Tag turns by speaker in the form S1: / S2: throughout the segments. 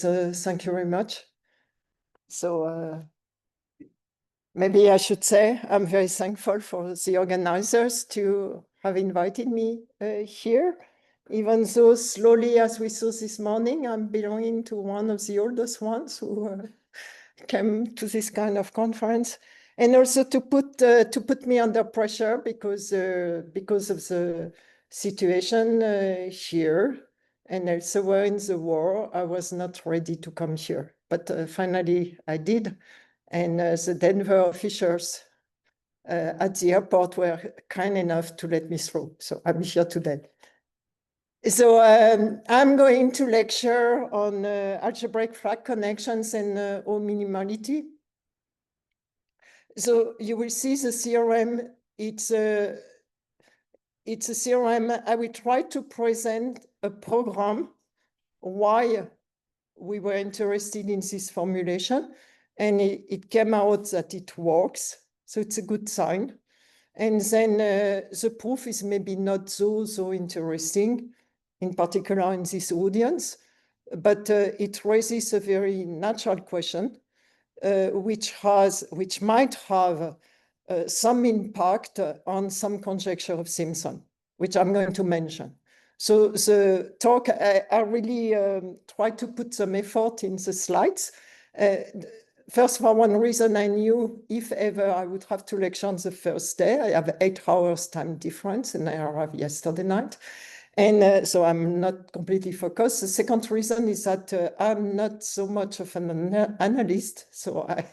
S1: Thank you very much. So maybe I should say I'm very thankful for the organizers to have invited me here, even though slowly, as we saw this morning, I'm belonging to one of the oldest ones who came to this kind of conference, and also to put me under pressure because of the situation here. And elsewhere in the war, I was not ready to come here. But finally, I did. And the Denver officials at the airport were kind enough to let me through. So I'm here today. So I'm going to lecture on algebraic flag connections and o-minimality. So you will see the theorem. It's a theorem. I will try to present a program why we were interested in this formulation, and it came out that it works. So it's a good sign. And then the proof is maybe not so interesting, in particular in this audience, but it raises a very natural question, which might have some impact on some conjecture of Simpson, which I'm going to mention. So the talk, I really tried to put some effort in the slides. First, for one reason, I knew if ever I would have to lecture on the first day. I have 8 hours time difference, and I arrived yesterday night. And so I'm not completely focused. The second reason is that I'm not so much of an analyst, so I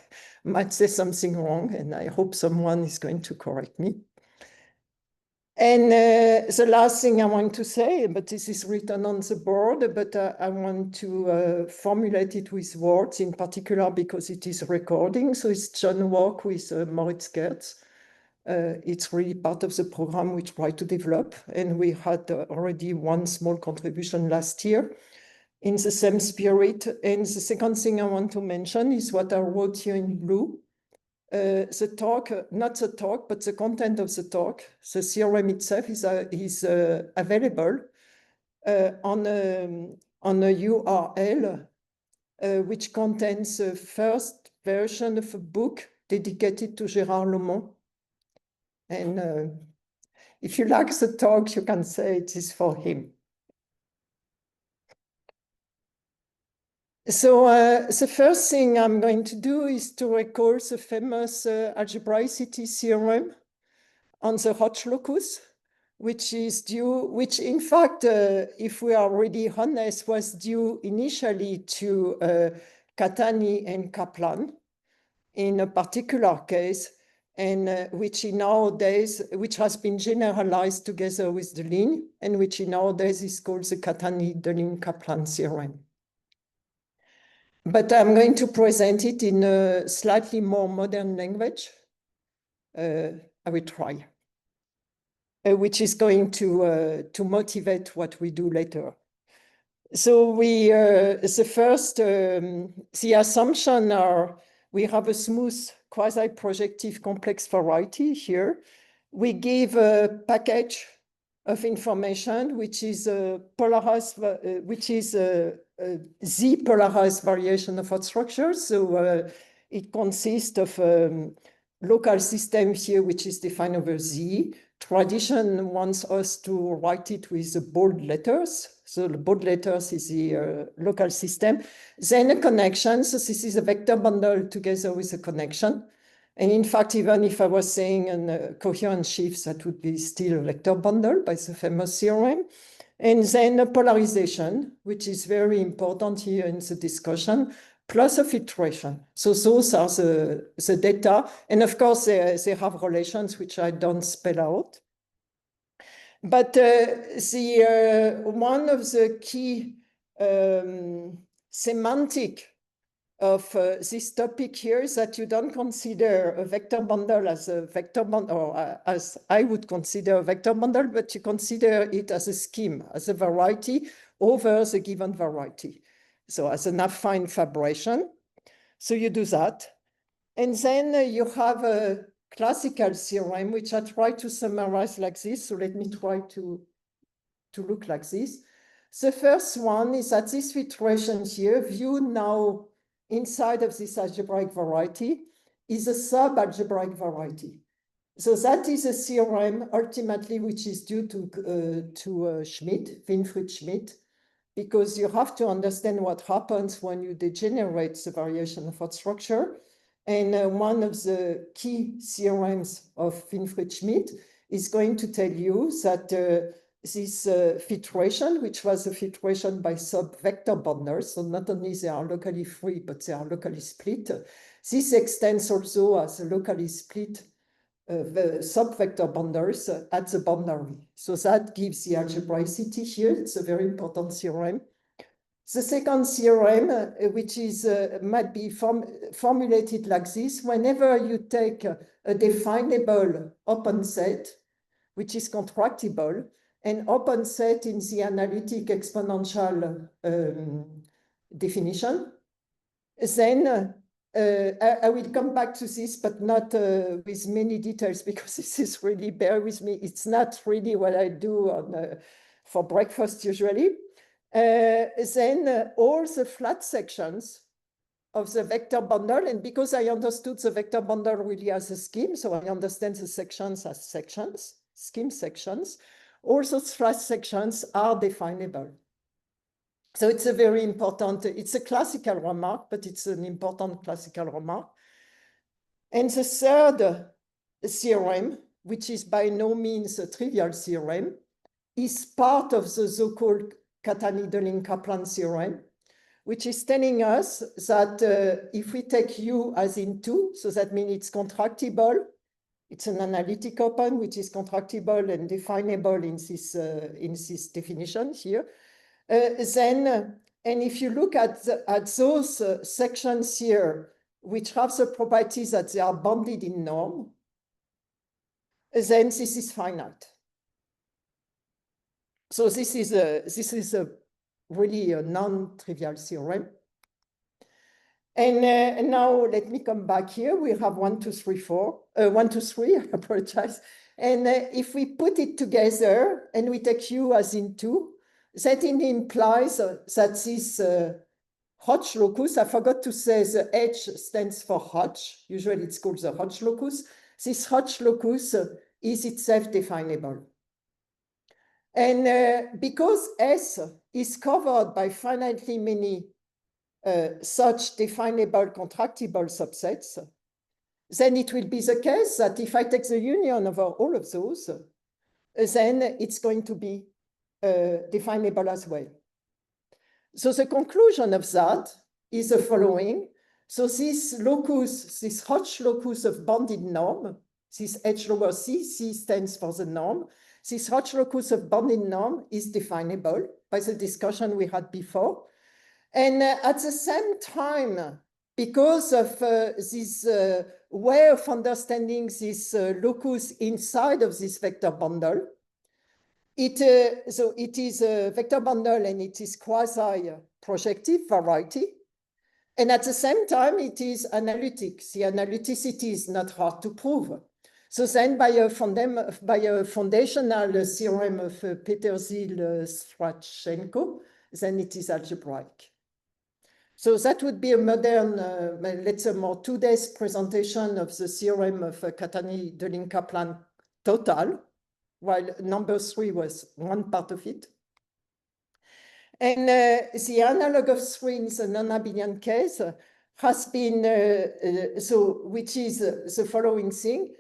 S1: might say something wrong, and I hope someone is going to correct me. And the last thing I want to say, but this is written on the board, but I want to formulate it with words in particular because it is recording. So it's John work with Moritz Kerz. It's really part of the program we try to develop. And we had already one small contribution last year in the same spirit. And the second thing I want to mention is what I wrote here in blue. The talk, not the talk, but the content of the talk, the theorem itself is available on a URL, which contains the first version of a book dedicated to Gérard Lomont. And if you like the talk, you can say it is for him. So the first thing I'm going to do is to recall the famous algebraicity theorem on the Roche locus, which in fact, if we are really honest, was due initially to Catani and Kaplan in a particular case, and which has been generalized together with Deligne, and which nowadays is called the Catani-Deligne-Kaplan theorem. But I'm going to present it in a slightly more modern language. I will try, which is going to motivate what we do later. So the assumption are, we have a smooth quasi-projective complex variety here. We give a package of information, which is a polarized, Z polarized variation of our structure. So it consists of local system here, which is defined over Z. Tradition wants us to write it with the bold letters. So the bold letters is the local system. Then a connection. So this is a vector bundle together with a connection. And in fact, even if I was saying a coherent shift, that would be still a vector bundle by the famous theorem. And then a polarization, which is very important here in the discussion, plus a filtration. So those are the data. And of course, they have relations which I don't spell out. But one of the key semantic of this topic here is that you don't consider a vector bundle as a vector bundle, or as I would consider a vector bundle, but you consider it as a scheme, as a variety over the given variety. So as an affine fibration. So you do that. And then you have a classical theorem, which I try to summarize like this. So let me try to look like this. The first one is that this filtration here, viewed now inside of this algebraic variety, is a sub-algebraic variety. So that is a theorem ultimately which is due to Schmidt, Winfried Schmidt, because you have to understand what happens when you degenerate the variation of Hot structure. And one of the key theorems of Winfried Schmidt is going to tell you that this filtration, which was a filtration by sub-vector bundles, so not only they are locally free, but they are locally split. This extends also as a locally split the sub-vector bundles at the boundary. So that gives the algebraicity here. It's a very important theorem. The second theorem, which is might be formulated like this: whenever you take a definable open set, which is contractible, an open set in the analytic exponential definition, then I will come back to this, but not with many details, because this is really, bear with me, it's not really what I do on, for breakfast usually. Then all the flat sections of the vector bundle, and because I understood the vector bundle really as a scheme, so I understand the sections as sections, scheme sections, all those flat sections are definable. So it's a very important, it's a classical remark, but it's an important classical remark. And the third theorem, which is by no means a trivial theorem, is part of the so-called Catani-Deligne-Kaplan theorem, which is telling us that if we take U as in 2, so that means it's contractible, it's an analytic open, which is contractible and definable in this definition here. And if you look at those sections here, which have the properties that they are bounded in norm, then this is finite. So this is a really a non-trivial theorem. And now let me come back here. We have 1, 2, 3, 4, 1, 2, 3, I apologize. And if we put it together and we take U as in 2, that implies that this Hodge locus, I forgot to say the H stands for Hodge. Usually it's called the Hodge locus. This Hodge locus is itself definable. And because S is covered by finitely many such definable contractible subsets, then it will be the case that if I take the union over all of those, then it's going to be definable as well. So the conclusion of that is the following. So this locus, this Hodge locus of bounded norm, this H lower C, C stands for the norm, this Hodge locus of bounded norm is definable by the discussion we had before. And at the same time, because of this way of understanding this locus inside of this vector bundle, so it is a vector bundle and it is quasi-projective variety. And at the same time, it is analytic. The analyticity is not hard to prove. So then by a foundational theorem of Peterzil-Strachenko, then it is algebraic. So that would be a modern, let's say more today's presentation of the theorem of Catani-Deligne-Kaplan total, while number 3 was one part of it. And the analog of 3 in the non-abelian case has been, which is the following thing.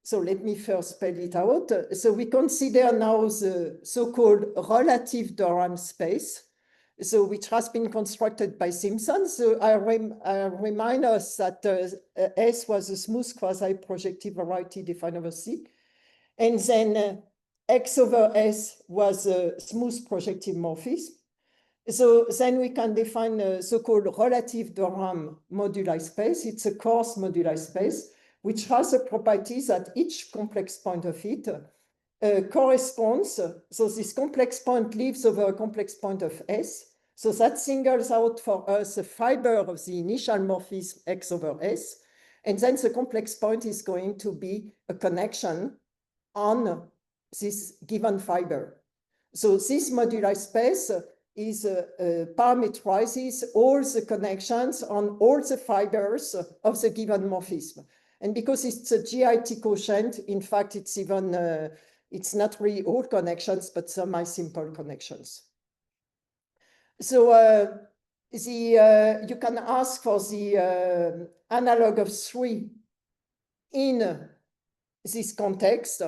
S1: So let me first spell it out. So we consider now the so-called relative Durham space, so which has been constructed by Simpson. So I remind us that S was a smooth quasi-projective variety defined over C. And then X over S was a smooth projective morphism. So then we can define a so-called relative Durham moduli space. It's a coarse moduli space, which has the property that each complex point of it corresponds. So this complex point lives over a complex point of S. So that singles out for us a fiber of the initial morphism X over S. And then the complex point is going to be a connection on this given fiber. So this moduli space parameterizes all the connections on all the fibers of the given morphism. And because it's a GIT quotient, in fact, it's even, it's not really all connections, but semi-simple connections. So you can ask for the analog of 3 in this context,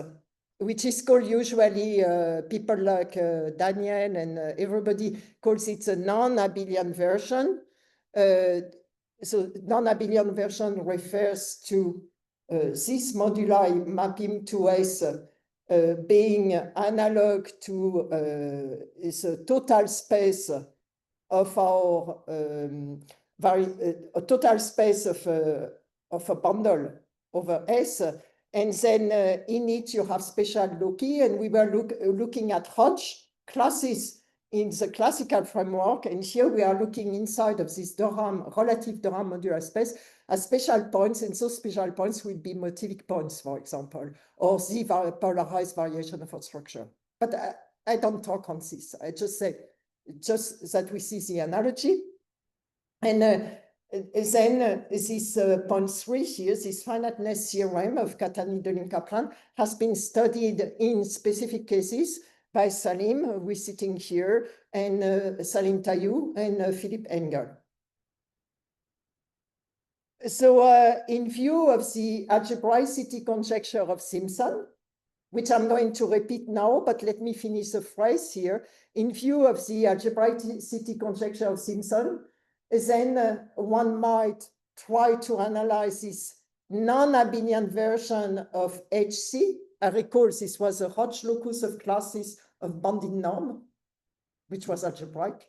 S1: which is called usually, people like Daniel and everybody calls it a non-abelian version. So non-abelian version refers to this moduli mapping to S being analog to the total space of our a total space of a bundle over S. And then in it, you have special loci, and we were looking at Hodge classes in the classical framework. And here we are looking inside of this relative Durham modular space as special points. And those special points will be motivic points, for example, or the polarized variation of our structure. But I don't talk on this. I just say just that we see the analogy. And then this point 3 here, this finiteness theorem of Catani-Deligne-Kaplan has been studied in specific cases by Salim, who is sitting here, and Salim Tayoub and Philippe Engel. So in view of the algebraicity conjecture of Simpson, which I'm going to repeat now, but let me finish the phrase here. In view of the algebraicity conjecture of Simpson, then one might try to analyze this non-abelian version of HC. I recall this was a Hodge locus of classes of bounded norm, which was algebraic.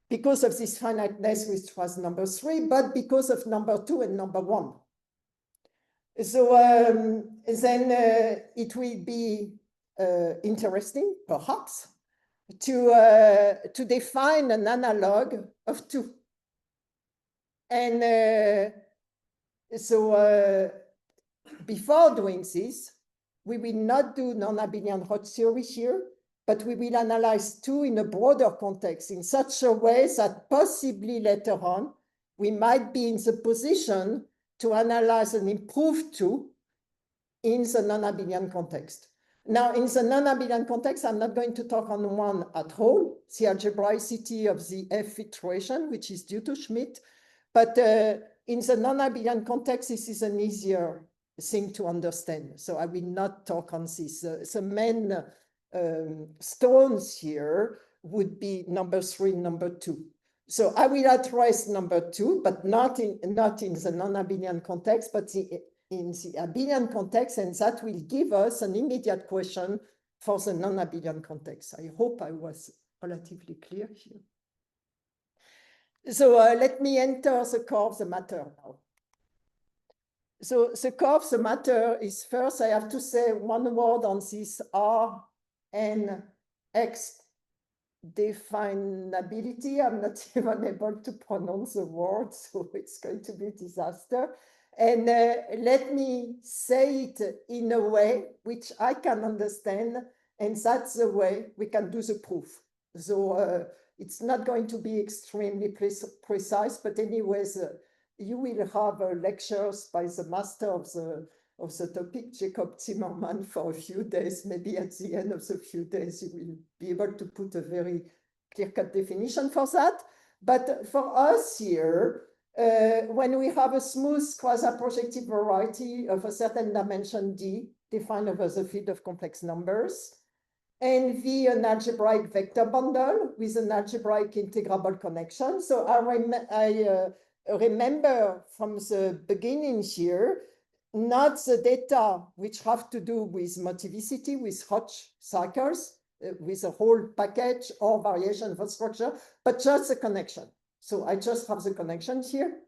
S1: Because of this finiteness, which was number 3, but because of number 2 and number 1. So then it will be interesting, perhaps, to define an analog of 2. And so before doing this, we will not do non-abelian Hodge theory here, but we will analyze 2 in a broader context in such a way that possibly later on, we might be in the position to analyze an improved 2 in the non-abelian context. Now, in the non-abelian context, I'm not going to talk on 1 at all, the algebraicity of the F iteration, which is due to Schmidt. But in the non-abelian context, this is an easier thing to understand. So I will not talk on this. The main stones here would be number 3, number 2. So I will address number 2, but not in the non-abelian context, but in the abelian context, and that will give us an immediate question for the non-abelian context. I hope I was relatively clear here. So let me enter the core of the matter now. So the core of the matter is, first I have to say one word on this R and X definability. I'm not even able to pronounce the word, so it's going to be a disaster. And let me say it in a way which I can understand, and that's the way we can do the proof. So it's not going to be extremely precise, but anyways, you will have lectures by the master of the topic, Jacob Zimmerman, for a few days. Maybe at the end of the few days, you will be able to put a very clear-cut definition for that. But for us here, when we have a smooth quasi-projective variety of a certain dimension D defined over the field of complex numbers, and V an algebraic vector bundle with an algebraic integrable connection. So I remember from the beginning here, not the data which have to do with motivicity, with Hodge cycles, with a whole package or variation of a structure, but just the connection. So I just have the connection here.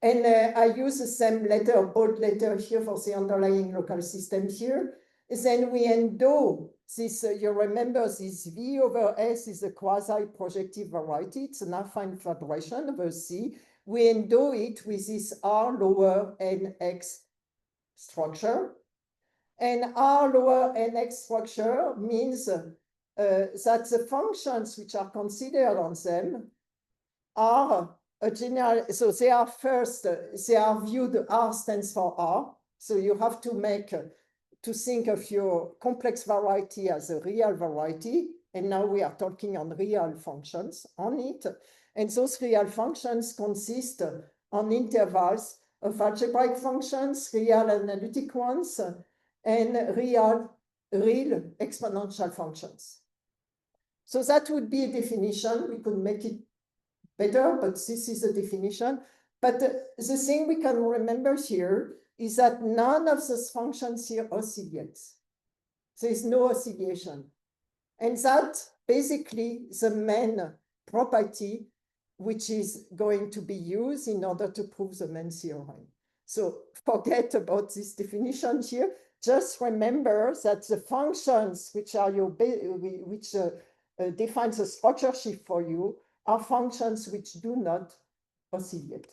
S1: And I use the same letter, bold letter here for the underlying local system here. Then we endow this, you remember this V over S is a quasi-projective variety. It's an affine federation over C. We endow it with this R lower NX structure. And R lower NX structure means that the functions which are considered on them are a general, so they are first, they are viewed, R stands for R, so you have to make, to think of your complex variety as a real variety, and now we are talking on real functions on it, and those real functions consist on intervals of algebraic functions, real analytic ones, and real exponential functions. So that would be a definition. We could make it better, but this is a definition. But the thing we can remember here is that none of those functions here oscillates. There is no oscillation. And that basically the main property which is going to be used in order to prove the main theorem. So forget about this definition here. Just remember that the functions which are your define the structure shift for you are functions which do not oscillate.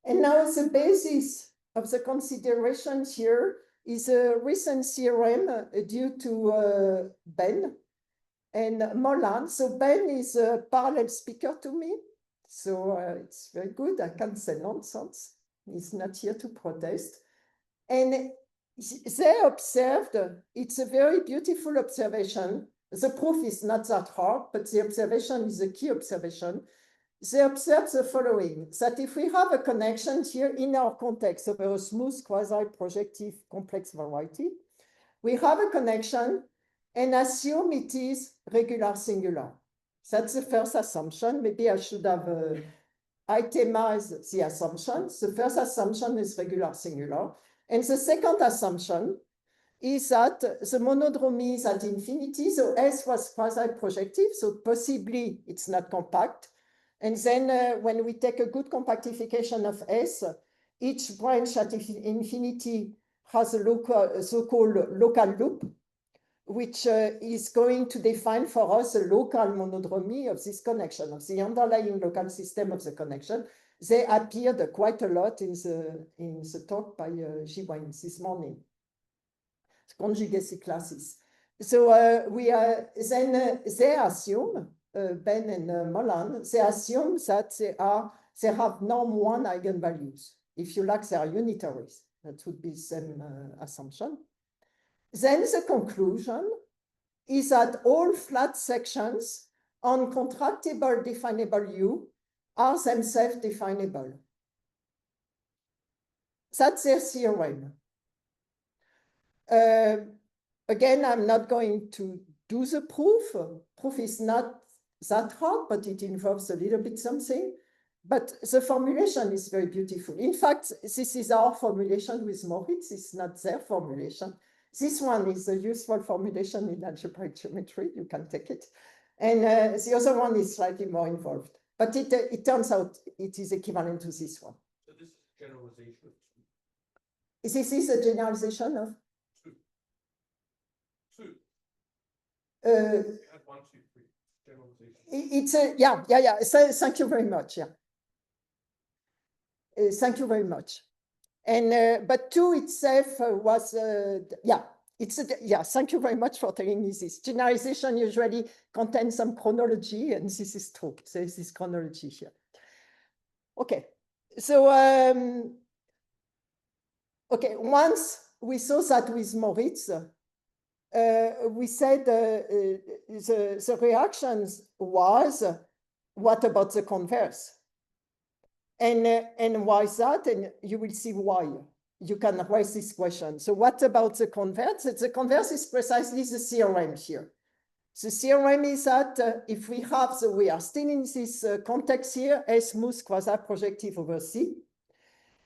S1: And now the basis of the consideration here is a recent theorem due to Ben and Mullane. So Ben is a parallel speaker to me, so it's very good. I can't say nonsense. He's not here to protest. And they observed, it's a very beautiful observation. The proof is not that hard, but the observation is a key observation. They observed the following, that if we have a connection here in our context of a smooth quasi-projective complex variety, we have a connection and assume it is regular singular. That's the first assumption. Maybe I should have itemized the assumptions. The first assumption is regular singular. And the second assumption is that the monodromy is at infinity. So S was quasi-projective, so possibly it's not compact. And then when we take a good compactification of S, each branch at infinity has a so-called local loop, which is going to define for us a local monodromy of this connection, of the underlying local system of the connection. They appeared quite a lot in the talk by Jiwang this morning, conjugacy classes. So then they assume, Ben and Mullane, they assume that they have norm one eigenvalues. If you like, they are unitaries. That would be the same assumption. Then the conclusion is that all flat sections on contractible definable U are themselves definable. That's their theorem. Again, I'm not going to do the proof. Proof is not that hard, but it involves a little bit something. But the formulation is very beautiful. In fact, this is our formulation with Moritz. It's not their formulation. This one is a useful formulation in algebraic geometry. You can take it. And the other one is slightly more involved. But it turns out it is equivalent to this one.
S2: So this is generalization of two.
S1: This is a generalization of?
S2: Two.
S1: You
S2: had 1, 2, 3. Generalization.
S1: It's a, yeah. So, thank you very much. Yeah. Thank you very much. And but 2 itself was thank you very much for telling me this. Generalization usually contains some chronology, and this is true. There is this chronology here. Okay, so okay, once we saw that with Moritz, we said the reactions was, what about the converse? And why is that? And you will see why. You can raise this question. So what about the converse? The converse is precisely the theorem here. The theorem is that if we have, so we are still in this context here, S smooth quasi-projective over C,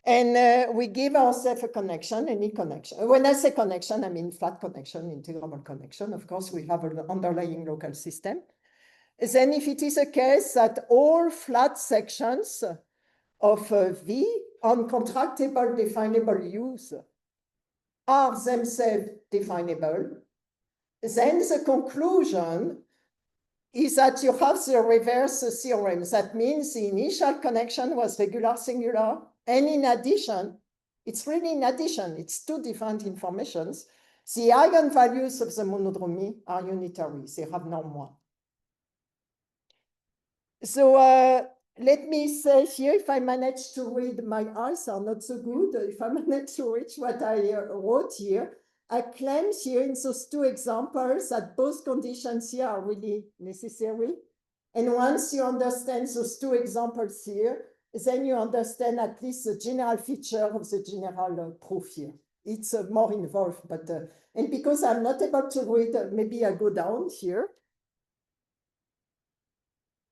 S1: and we give ourselves a connection, any connection. When I say connection, I mean flat connection, integrable connection. Of course, we have an underlying local system. Then if it is a case that all flat sections of V on contractible definable U's are themselves definable, then the conclusion is that you have the reverse theorem. That means the initial connection was regular singular, and in addition, it's really in addition, it's 2 different informations. The eigenvalues of the monodromy are unitary. They have norm 1. So let me say here, if I manage to read, my eyes are not so good. If I manage to read what I wrote here, I claim here in those 2 examples that both conditions here are really necessary. And once you understand those 2 examples here, then you understand at least the general feature of the general proof here. It's more involved, but and because I'm not able to read, maybe I go down here.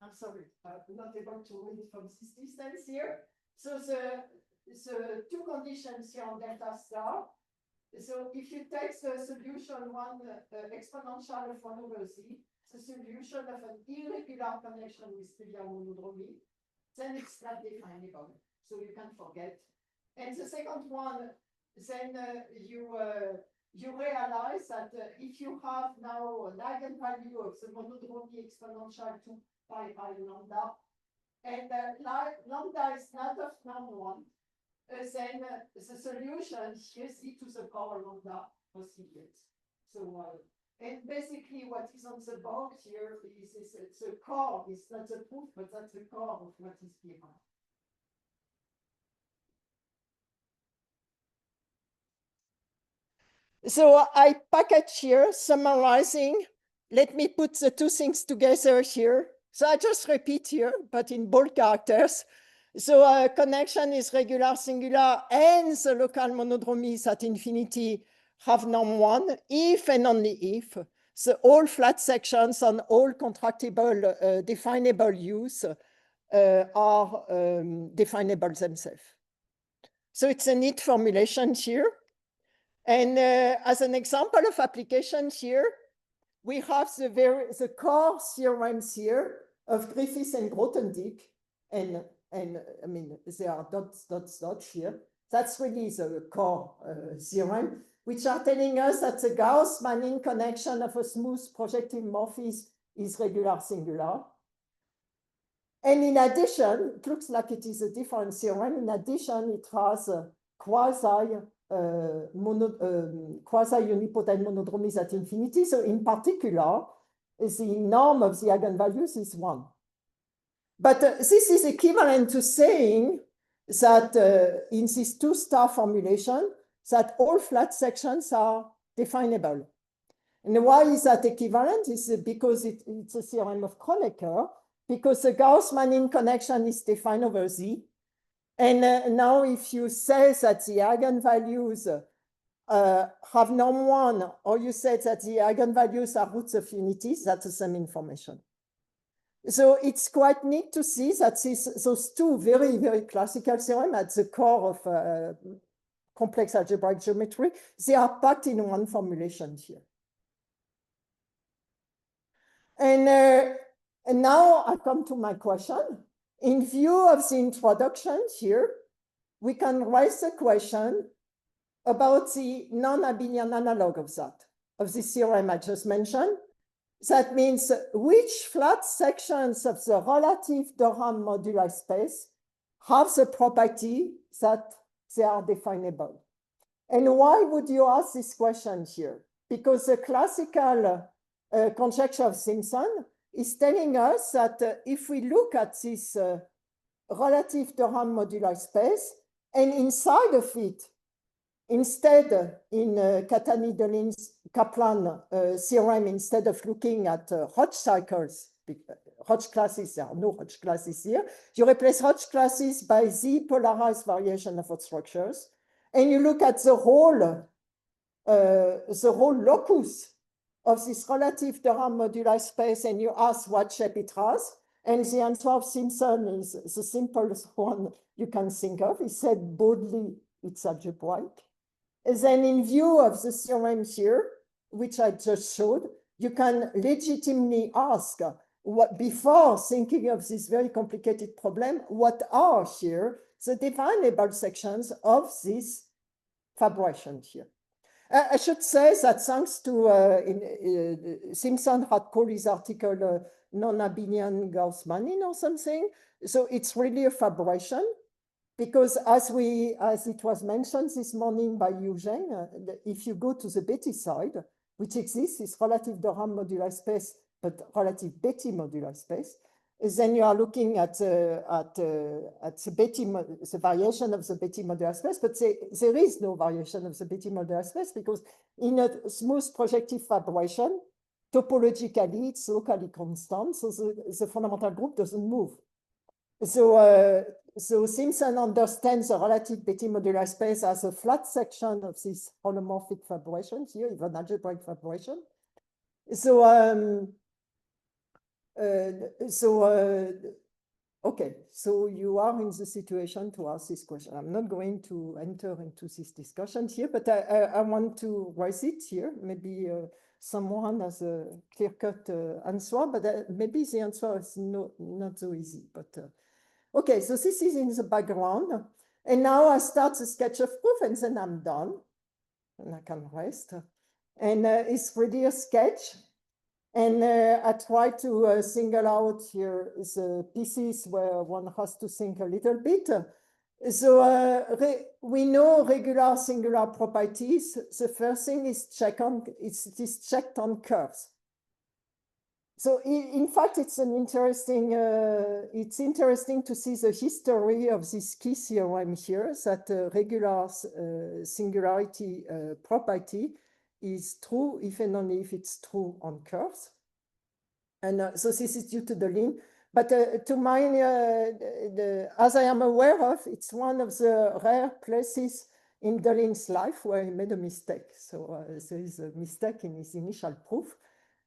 S1: I'm sorry, I'm not able to read from this distance here. So the 2 conditions here on delta star. So if you take the solution 1 exponential of 1 over z, the solution of an irregular connection with trivial monodromy, then it's not definable. So you can forget. And the second one, then you realize that if you have now an eigenvalue of the monodromy exponential 2 pi I lambda, and lambda is not of norm 1, then the solution here is e to the power lambda oscillates. So, and basically what is on the board here is the core, it's not the proof, but that's the core of what is behind. So I package here, summarizing. Let me put the 2 things together here. So I just repeat here, but in bold characters. So a connection is regular singular, and the local monodromies at infinity have norm 1, if and only if the all flat sections on all contractible definable U's are definable themselves. So it's a neat formulation here. And as an example of application here, we have the core theorems here of Griffiths and Grothendieck, and I mean, there are dots here. That's really the core theorem, which are telling us that the Gauss-Manin connection of a smooth projective morphism is regular singular. And in addition, it looks like it is a different theorem. In addition, it has quasi-unipotent monodromies at infinity. So in particular, the norm of the eigenvalues is 1. But this is equivalent to saying that in this 2-star formulation, that all flat sections are definable. And why is that equivalent? It's because it's a theorem of Kronecker, because the Gauss-Manin connection is defined over Z. And now if you say that the eigenvalues have norm 1, or you say that the eigenvalues are roots of unities, that's the same information. So it's quite neat to see that those 2 very, very classical theorems at the core of complex algebraic geometry, they are packed in one formulation here. And now I come to my question. In view of the introduction here, we can raise the question about the non-abelian analog of that, of this theorem I just mentioned. That means which flat sections of the relative Durham moduli space have the property that they are definable. And why would you ask this question here? Because the classical conjecture of Simpson is telling us that if we look at this relative Durham moduli space, and inside of it, instead in Catani-Delin's Kaplan theorem, instead of looking at Hodge cycles, Hodge classes, there are no Hodge classes here, you replace Hodge classes by the polarized variation of Hodge structures, and you look at the whole locus of this relative Durham moduli space, and you ask what shape it has, and the answer of Simpson is the simplest one you can think of. He said boldly it's algebraic. And then in view of the theorem here, which I just showed, you can legitimately ask, what, before thinking of this very complicated problem, what are here the definable sections of this fabration here? I should say that thanks to Simpson had called his article non-abelian Gauss-Manin or something. So it's really a fabration. because as it was mentioned this morning by Eugene, if you go to the Betti side, which exists, is relative de Rham modular space, but relative Betti modular space, then you are looking at the variation of the Betti modular space, but there is no variation of the Betti modular space because in a smooth projective vibration, topologically, it's locally constant, so the fundamental group doesn't move. So Simpson understands the relative Betti modular space as a flat section of this holomorphic vibration here, even algebraic vibration. Okay, so you are in the situation to ask this question. I'm not going to enter into this discussion here, but I want to raise it here. Maybe someone has a clear-cut answer, but maybe the answer is not so easy. But okay, so this is in the background. And now I start the sketch of proof, and then I'm done. And I can rest. And it's really a sketch. And I try to single out here the pieces where one has to think a little bit. So we know regular singular properties. The first thing is checked on curves. So in fact, it's interesting to see the history of this key theorem here, that regular singularity property is true if and only if it's true on curves. And so this is due to the link. But to mine, as I am aware of, it's one of the rare places in Delin's life where he made a mistake. So there is a mistake in his initial proof,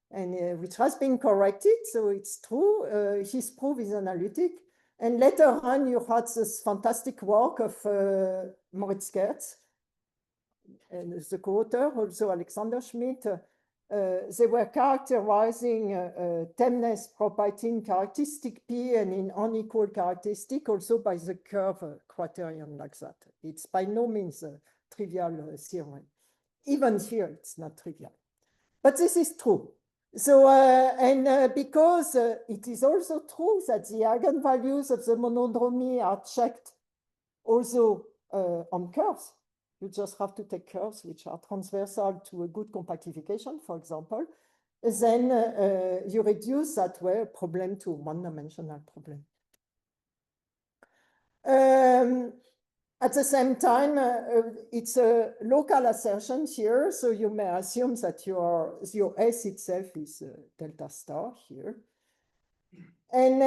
S1: and which has been corrected. So it's true. His proof is analytic. And later on, you had this fantastic work of Moritz Kerz, and the co-author, also Alexander Schmidt. They were characterizing tameness property in characteristic P and in unequal characteristic also by the curve criterion like that. It's by no means a trivial theorem. Even here, it's not trivial. But this is true. So, because it is also true that the eigenvalues of the monodromy are checked also on curves. You just have to take curves which are transversal to a good compactification, for example. Then you reduce that way a problem to a one-dimensional problem. At the same time, it's a local assertion here, so you may assume that your S itself is delta star here. And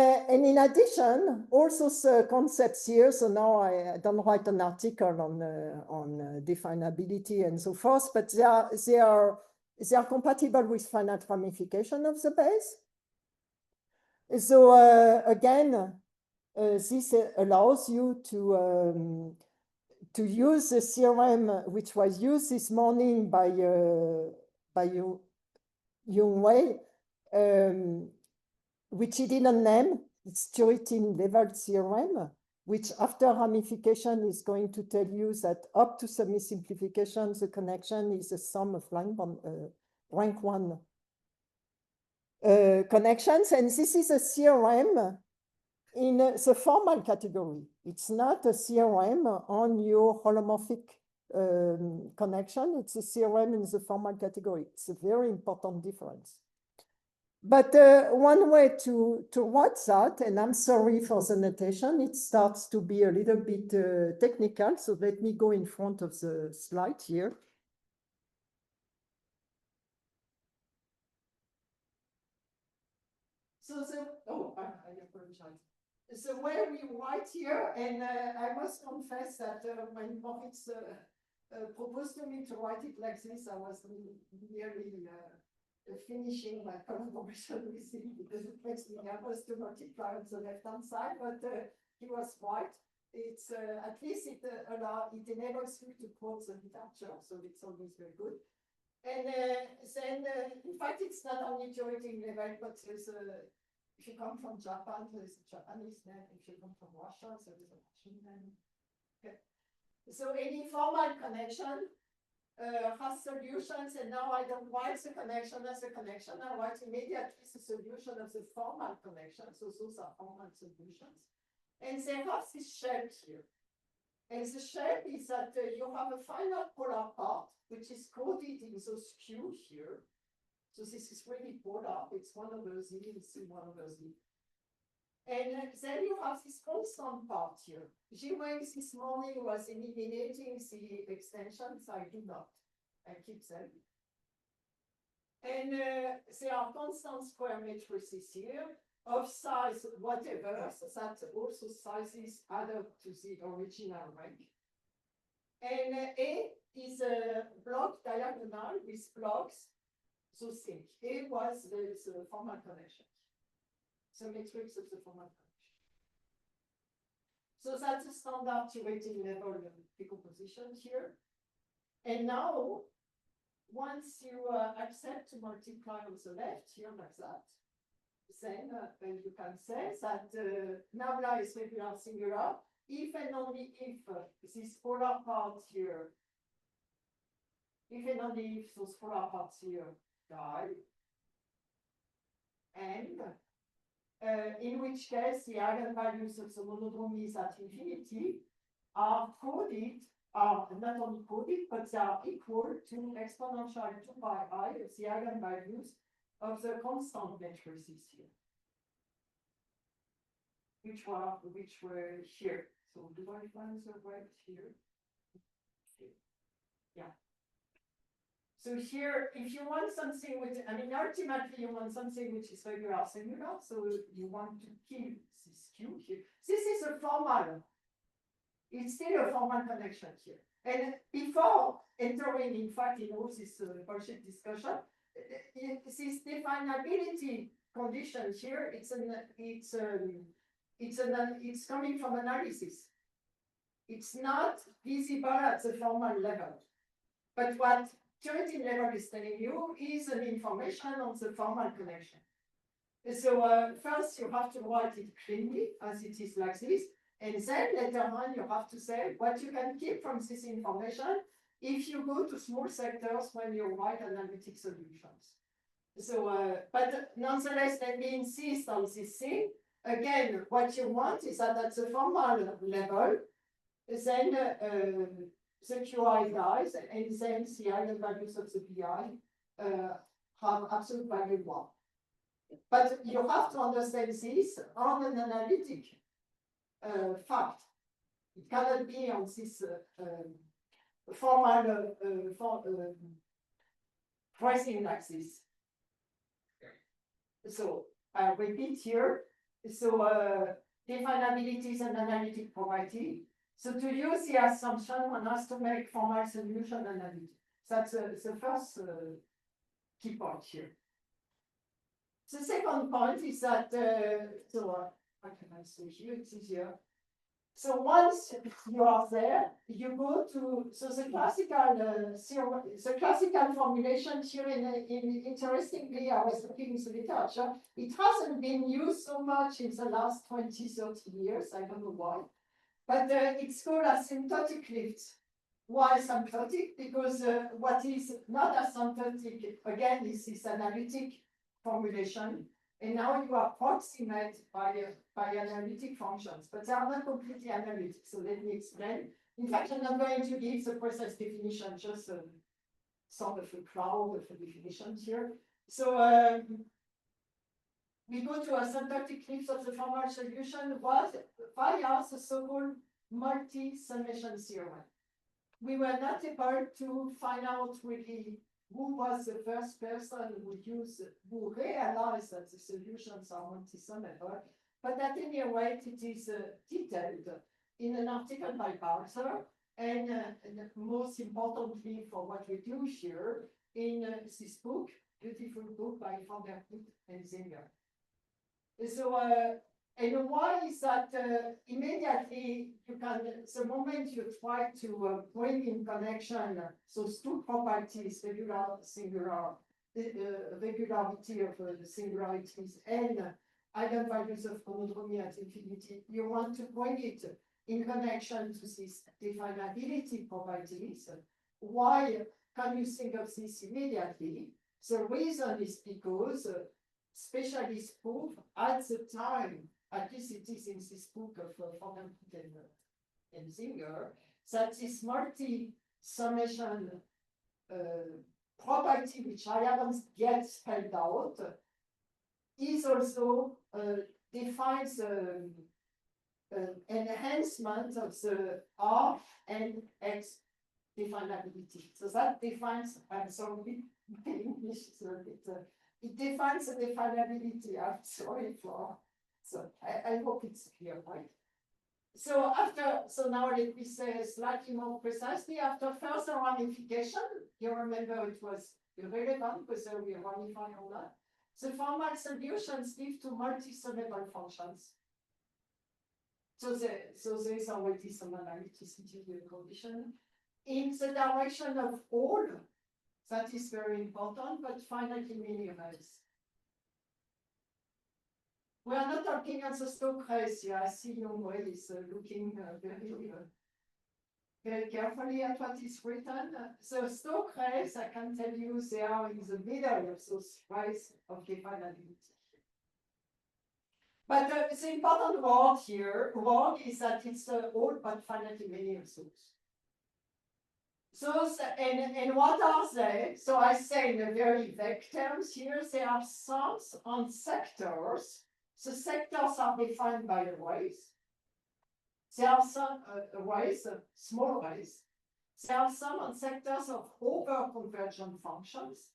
S1: in addition, also the concepts here, so now I don't write an article on definability and so forth, but they are compatible with finite ramification of the base. So again, this allows you to use the theorem which was used this morning by Yung-Wei, which he didn't name. It's Turretin level theorem, which after ramification is going to tell you that up to semi-simplification, the connection is the sum of rank 1 connections. And this is a theorem in the formal category. It's not a theorem on your holomorphic connection. It's a theorem in the formal category. It's a very important difference. But one way to write that, and I'm sorry for the notation, it starts to be a little bit technical. So let me go in front of the slide here. So I apologize. The way we write here, and I must confess that when Moritz proposed to me to write it like this, I was nearly finishing my collaboration with him because it makes me nervous to multiply on the left-hand side, but he was right. It's at least it enables you to quote the literature, so it's always very good. And then, in fact, it's not only Turretin level, but there's if you come from Japan, there's a Japanese name. If you come from Russia, there is a Russian name. Okay. So any formal connection has solutions, and now I don't write the connection as a connection. I write immediately the solution of the formal connection. So those are formal solutions. And they have this shell here. And the shape is that you have a final polar part, which is coded in those Q here. So this is really polar. It's 1 over z, it's 1 over z. And then you have this constant part here. G-Wing this morning was eliminating the extensions. I do not. I keep them. And there are constant square matrices here of size whatever, so that also sizes add up to the original rank. And A is a block diagonal with blocks. So think A was the formal connection. The matrix of the formal connection. So that's a standard theoretic level decomposition here. And now, once you accept to multiply on the left here like that, then you can say that nabla is regular singular if and only if this polar part here, if and only if those polar parts here die, and in which case the eigenvalues of the monodromies at infinity are coded, are not only coded, but they are equal to exponential 2 pi I of the eigenvalues of the constant matrices here, which were here. So do I find the right here? Yeah. So here, if you want something which, I mean, ultimately you want something which is regular singular, so you want to keep this Q here. This is a formal, it's still a formal connection here. And before entering, in fact, in all this bullshit discussion, this definability condition here, it's coming from analysis. It's not visible at the formal level. But what theoretic level is telling you is an information on the formal connection. So first you have to write it cleanly as it is like this. And then later on you have to say what you can keep from this information if you go to small sectors when you write analytic solutions. So, but nonetheless, let me insist on this thing. Again, what you want is that at the formal level, then the QI dies, and then the eigenvalues of the PI have absolute value 1. But you have to understand this on an analytic fact. It cannot be on this formal pricing like this. So I repeat here. So definability is an analytic property. So to use the assumption, one has to make formal solution analytic. That's the first key point here. The second point is that, how can I say here? It's easier. So once you are there, you go to, so the classical formulation here, interestingly, I was looking in the literature, it hasn't been used so much in the last 20, 30 years, I don't know why. But it's called asymptotic lifts. Why asymptotic? Because what is not asymptotic, again, is this analytic formulation. And now you approximate by analytic functions, but they are not completely analytic. So let me explain. In fact, I'm not going to give the precise definition, just sort of a cloud of a definition here. So we go to asymptotic lifts of the formal solution was via the so-called multi-summation theorem. We were not able to find out really who was the first person who realized that the solutions are multi-summable, but at any rate, it is detailed in an article by Balzer, and most importantly for what we do here, in this book, beautiful book by Van der Put and Zenger. So, and why is that immediately you can, the moment you try to bring in connection those two properties, regular, singular, regularity of the singularities and eigenvalues of monodromy at infinity, you want to bring it in connection to these definability properties. Why can you think of this immediately? The reason is because specialist proof at the time, at least it is in this book of Van der Put and Zinger, that this multi-summation property, which I haven't yet spelled out, is also defines enhancement of the R and X definability. So that defines, I'm sorry, my English is a bit, it defines the definability. I'm sorry for, so I hope it's clear, right? So now let me say slightly more precisely, after further ramification, you remember it was irrelevant whether we ramify or not. The formal solutions lead to multi-summable functions. So there is already some analysis into the condition. In the direction of all, that is very important, but finitely minimized. We are not talking at the Stokes here. I see Young is looking very carefully at what is written. So Stokes, I can tell you, they are in the middle of those rays of definability. But the important word here, is that it's all but finitely many of those. So, and what are they? So I say in a very vague terms here, they are sums on sectors. The sectors are defined by arrays. There are some arrays, small arrays. There are some on sectors of over-convergent functions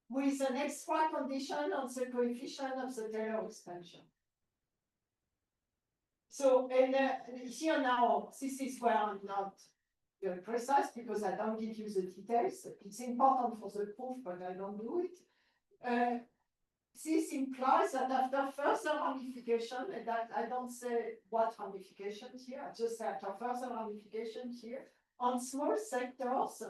S1: with an extra condition on the coefficient of the Taylor expansion. So, and here now, this is where I'm not very precise because I don't give you the details. It's important for the proof, but I don't do it. This implies that after further ramification, and that I don't say what ramification here, I just say after further ramification here, on small sectors,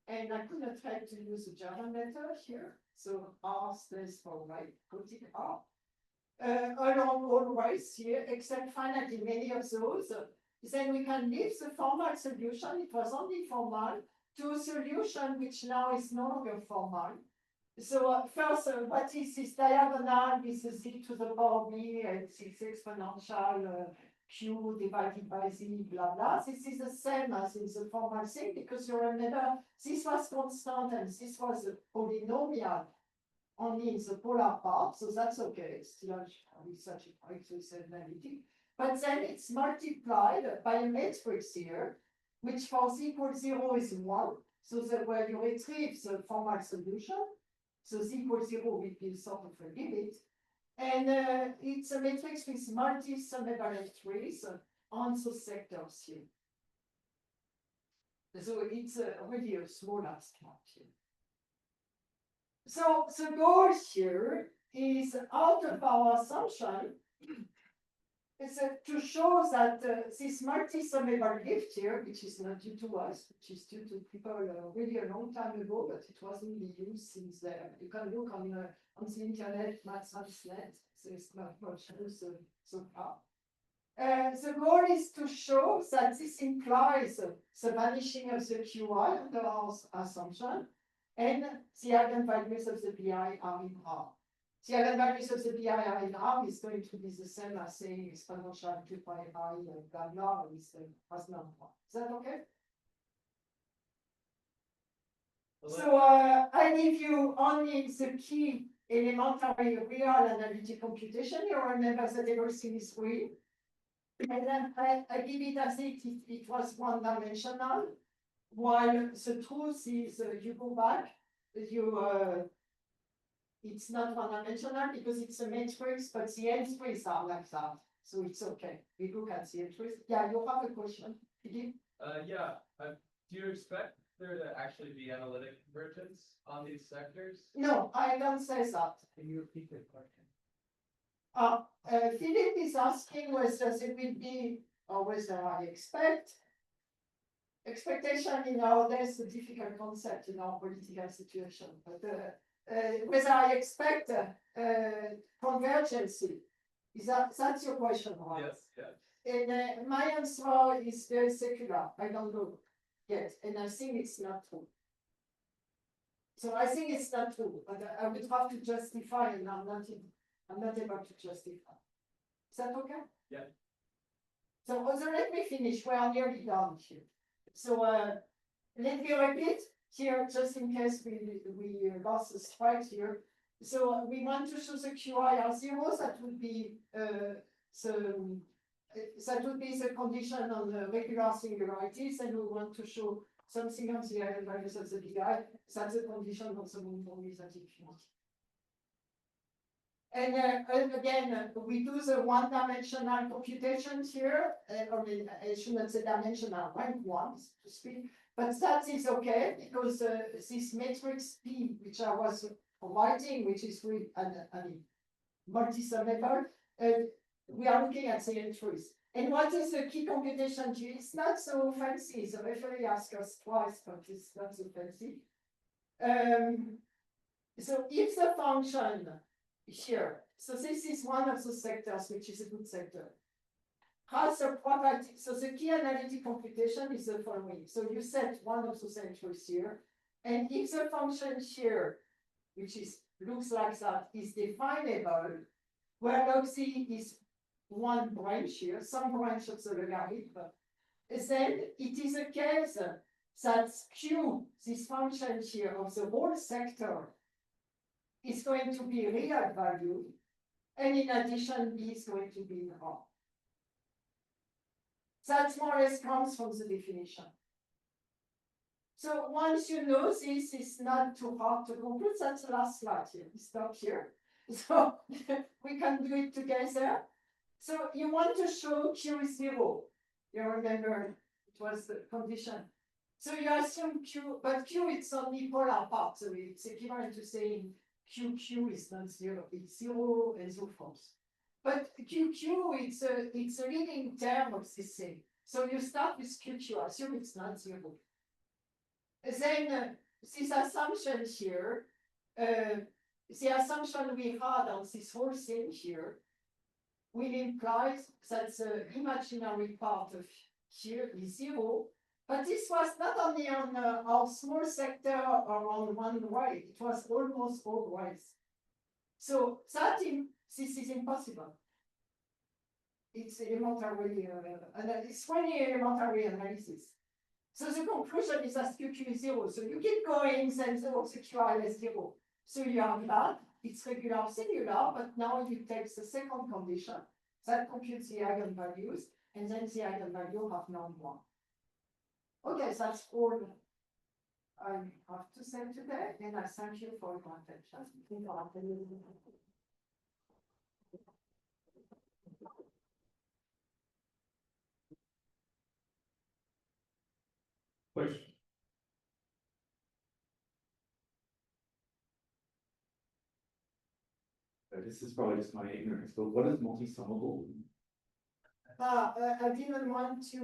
S1: and I could not try to use a German letter here, so R stands for right, quoted R. Along all ways here, except finitely many of those, then we can leave the formal solution, it was only formal, to a solution which now is no longer formal. So first, what is this diagonal with the z to the power b and this exponential q divided by z, blah, blah. This is the same as in the formal thing, because you remember, this was constant and this was a polynomial only in the polar part, so that's okay. It's still with such a analytic. But then it's multiplied by a matrix here, which for z equals 0 is 1. So that where you retrieve the formal solution, so z equals 0 will be sort of a limit. And it's a matrix with multi-summable entries on the sectors here. So it's really a small abstract here. So the goal here is out of our assumption is to show that this multi-summable lift here, which is not due to us, which is due to people really a long time ago, but it wasn't really used since then. You can look on the internet, maths.net, there's not much use so far. The goal is to show that this implies the vanishing of the QI under our assumption, and the eigenvalues of the BI are in R. The eigenvalues of the BI are in R is going to be the same as saying exponential 2 pi I blah blah with Rasman 1. Is that okay? So I give you only the key elementary real analytic computation. You remember that everything is real. And then I give it as it was one-dimensional, while the truth is you go back, it's not one-dimensional because it's a matrix, but the entries are like that, so it's okay. We look at the entries. Yeah, you have a question, Philippe?
S2: Yeah. Do you expect there to actually be analytic convergence on these sectors?
S1: No, I don't say that.
S2: Can you repeat the question?
S1: Philippe is asking whether it will be, or whether I expect. Expectation in nowadays is a difficult concept in our political situation, but whether I expect convergence. That's your question, right?
S2: Yes, yes.
S1: And my answer is very secular. I don't know yet, and I think it's not true. So I think it's not true, but I would have to justify, and I'm not able to justify. Is that okay?
S2: Yeah.
S1: So let me finish. We are nearly done here. So let me repeat here, just in case we lost a strike here. So we want to show the QI are zeros. That would be the condition on the regular singularities, and we want to show something on the eigenvalues of the BI. That's the condition of the monodromy that it shows. And again, we do the one-dimensional computations here. I shouldn't say dimensional, rank ones to speak, but that is okay because this matrix P, which I was providing, which is with multi-summable, we are looking at the entries. And what is the key computation here? It's not so fancy. The referee asked us twice, but it's not so fancy. So if the function here, so this is one of the sectors, which is a good sector, has a property. So the key analytic computation is the following. So you set one of those entries here, and if the function here, which looks like that, is definable, where log C is one branch here, some branch of the logarithm, then it is a case that Q, this function here of the whole sector, is going to be real value, and in addition, B is going to be in R. That more or less comes from the definition. So once you know this, it's not too hard to conclude. That's the last slide here. We stop here. So we can do it together. So you want to show Q is 0. You remember it was the condition. So you assume Q, but Q it's only polar part. So it's equivalent to saying QQ is not 0. It's 0 and so forth. But QQ, it's a leading term of this thing. So you start with QQ, assume it's not 0. Then this assumption here, the assumption we had on this whole thing here, will imply that the imaginary part of here is 0. But this was not only on our small sector or on one way, it was almost all ways. So this is impossible. It's elementary, it's really elementary analysis. So the conclusion is that QQ is 0. So you keep going, then the QI is 0. So you have that, it's regular singular, but now you take the second condition that computes the eigenvalues, and then the eigenvalue have norm 1. Okay, that's all I have to say today, and I thank you for your attention.
S2: Question.
S3: This is probably just my ignorance, but what is multi-summable?
S1: I didn't want to.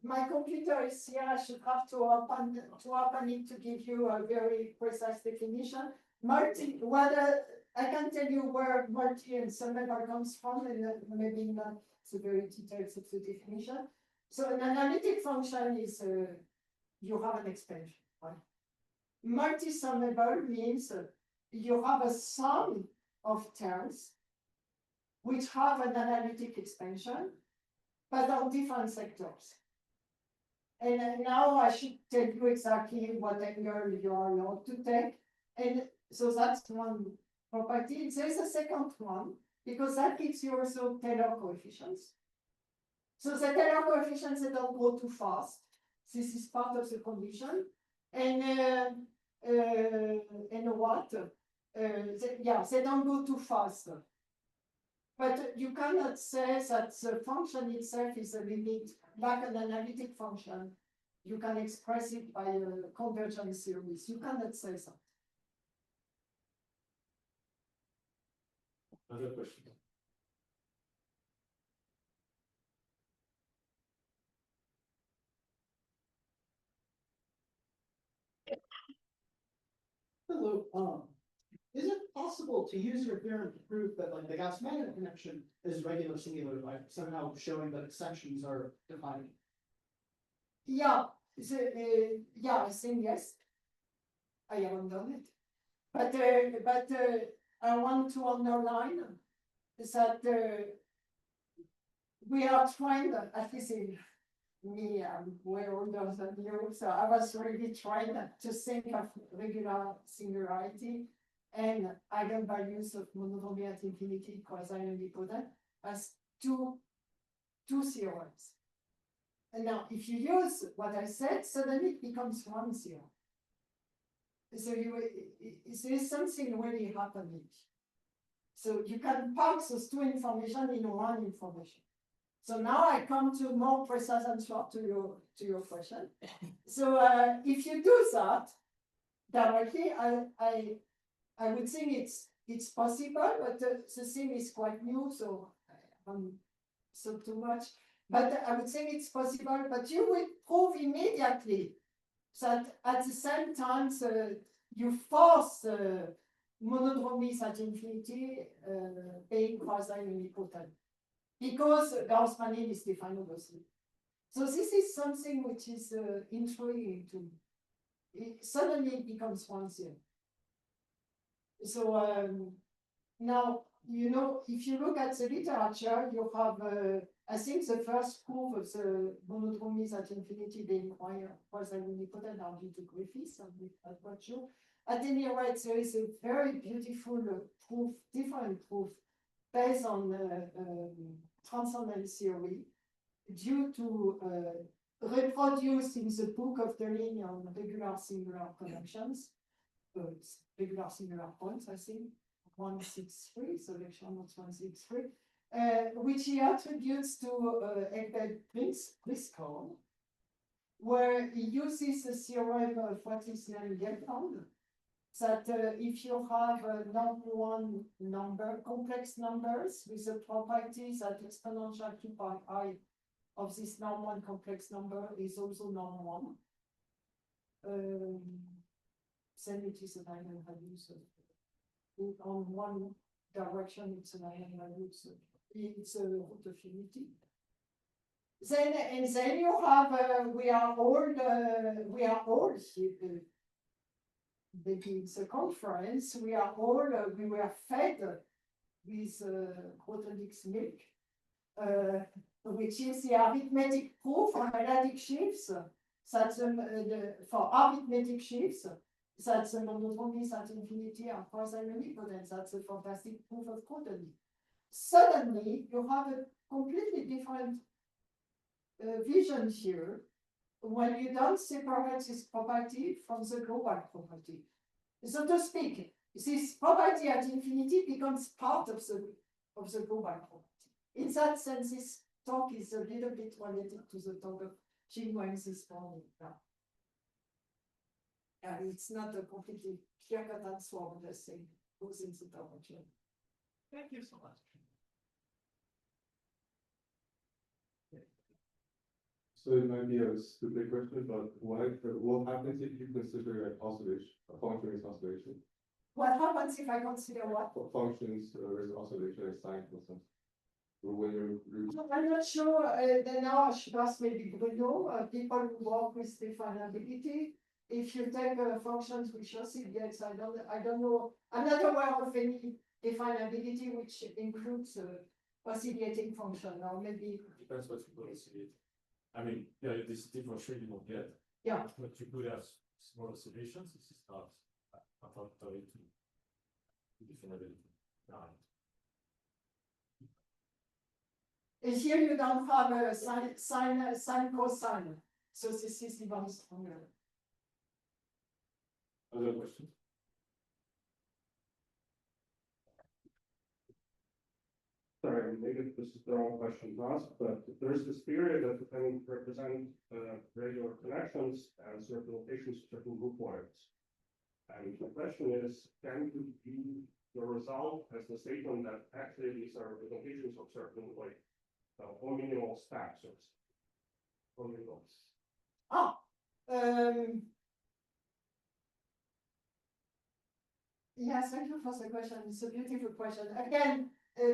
S1: My computer is here. I should have to open it to give you a very precise definition. I can tell you where multi and summable comes from, and maybe not the very details of the definition. So an analytic function is you have an expansion. Right? Multi-summable means you have a sum of terms which have an analytic expansion, but on different sectors. And now I should tell you exactly what angle you are allowed to take. And so that's one property. There's a second one, because that gives you also Taylor coefficients. So the Taylor coefficients, they don't go too fast. This is part of the condition. And what? They don't go too fast. But you cannot say that the function itself is a limit, like an analytic function. You can express it by a convergence series. You cannot say that.
S3: Other questions?
S4: Hello. Is it possible to use your theorem to prove that, like, the Gauss-Manin connection is regular singular by somehow showing that exceptions are defined?
S1: Yeah. I think yes. I haven't done it, but I want to underline that we are trying, at least in me, I'm way older than you, so I was really trying to think of regular singularity and eigenvalues of monodromy at infinity quasi-unipotent as two theorems. And now, if you use what I said, suddenly it becomes one theorem. So there's something really happening. So you can pack those two information in one information. So now I come to more precise answer to your question. So if you do that directly, I would think it's possible, but the thing is quite new, so so too much. But I would think it's possible, but you will prove immediately that at the same time you force monodromies at infinity being quasi-unipotent, because Gauss-Manin is definable. So this is something which is intriguing to me. Suddenly it becomes one thing. So now, you know, if you look at the literature, you have, I think the first proof of the monodromies at infinity being quasi-unipotent are due to Griffiths, and I'm not sure. At any rate, there is a very beautiful proof, different proof, based on transcendental theory, due to reproduced in the book of Helene on regular singular connections, regular singular points, I think, 163, selection notes 163, which he attributes to Helene Esnault, where he uses the theorem of what is named Gelfand, that if you have a one number, complex numbers with the property that exponential 2 pi I of this norm one complex number is also norm one, then it is an eigenvalue. So on one direction, it's an eigenvalue. So it's a root of unity. Then you have we are all maybe it's a conference. We are all we were fed with Grothendieck's milk, which is the arithmetic proof on analytic shifts. That for arithmetic shifts, that the monodromies at infinity are quasi-unipotent. That's a fantastic proof of Grothendieck. Suddenly, you have a completely different vision here when you don't separate this property from the global property. So to speak, this property at infinity becomes part of the global property. In that sense, this talk is a little bit related to the talk of Jim Wang's this morning. Yeah, it's not a completely clear-cut answer on the thing goes in the direction.
S2: Thank you so much.
S3: So it might be a stupid question, but what happens if you consider a function is oscillation?
S1: What happens if I consider what?
S3: Functions with oscillation is sign constant.
S1: I'm not sure. Now I should ask maybe Bruno, people who work with definability. If you take functions which oscillate, I don't know. I'm not aware of any definability which includes oscillating function, or maybe.
S5: Depends what you call oscillate. I mean, yeah, this differential you don't get.
S1: Yeah.
S5: But you could have small oscillations. This is not totally to definability.
S1: And here you don't have a sine cosine. So this is even stronger.
S5: Other questions?
S6: Sorry, maybe this is the wrong question to ask, but there's this theory that can represent regular connections and certain locations, certain group points. And the question is, can you view the result as the statement that actually these are representations of certain like o-minimal stacks or o-minimals?
S1: Yes, thank you for the question. It's a beautiful question. Again,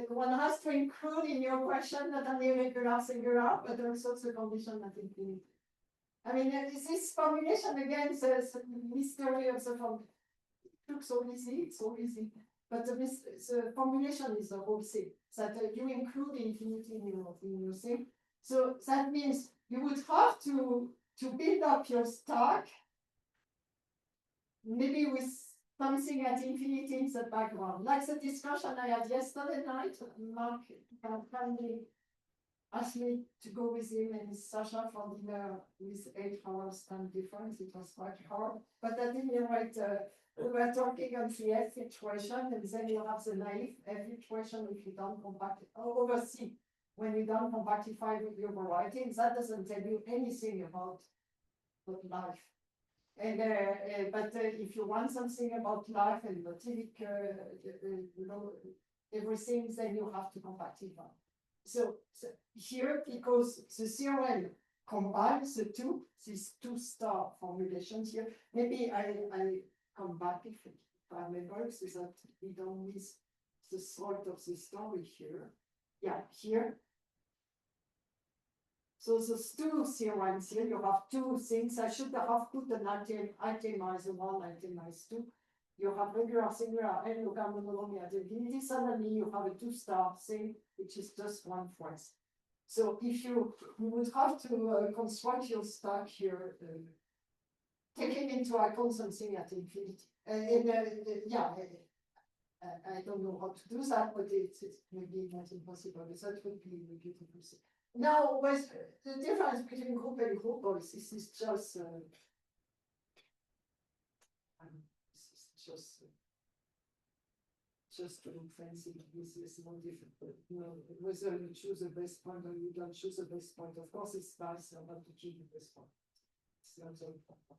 S1: one has to include in your question not only regular singular, but also the condition at infinity. I mean, this formulation again, the mystery of the form. It looks so easy, it's so easy. but the formulation is the whole thing, that you include infinity in your thing. So that means you would have to build up your stack, maybe with something at infinity in the background, like the discussion I had yesterday night. Mark kindly asked me to go with him and Sasha for dinner with 8 hours time difference. It was quite hard, but at any rate, we were talking on the F iteration, and then you have the naive F iteration if you don't over C. When you don't compactify with your variety, that doesn't tell you anything about life. And but if you want something about life and motivic, everything, then you have to compactify. So here, because the theorem combines these two star formulations here, maybe I come back if I remember, so that we don't miss the sort of the story here. Yeah, here. So those two theorems here, you have two things. I should have put an itemize 1, itemize 2. You have regular, singular, and you have monodromy at infinity. Suddenly you have a 2-star thing, which is just one phrase. So if you would have to construct your stack here, taking into account something at infinity. Yeah, I don't know how to do that, but it's maybe not impossible. But that would be beautiful. Now, with the difference between group and group, this is just just to look fancy. This is more difficult. You know, whether you choose the best point or you don't choose the best point. Of course, it's nice not to choose the best point. It's not so important.